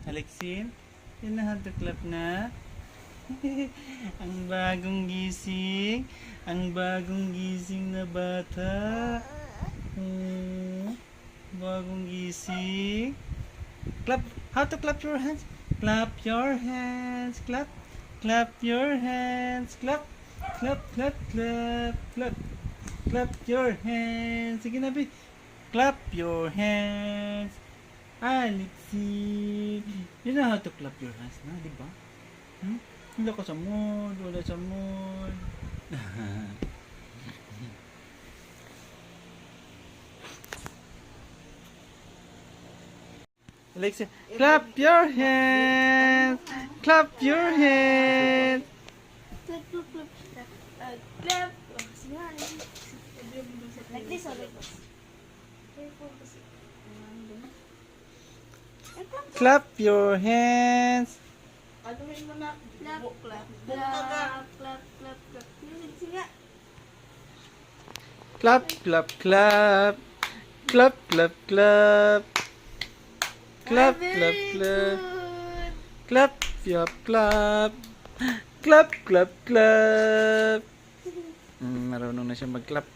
Alexin, hinahantuklap na. Ang bagong gising. Ang bagong gising na bata. Bagong gising. Clap. How to clap your hands? Clap your hands. Clap. Clap your hands. Clap. Clap, clap, clap, clap. Clap your hands. Sige na, Bi. Clap your hands. Alexin. You know how to clap your hands na, di ba? Wala ka sa mood. Wala sa mood. Alexia, clap your hands. Clap your hands. Clap, clap, clap. Clap. Sige nga, like this or like this? Careful kasi. Clap your hands. Anuhin mo na. Clap, clap, Bukta ka. clap, clap, clap. Sige nga. Clap, clap, clap. Clap, clap, clap. Clap, clap, clap. Clap, clap, clap. Clap, clap, clap. Marunong na siya mag-clap.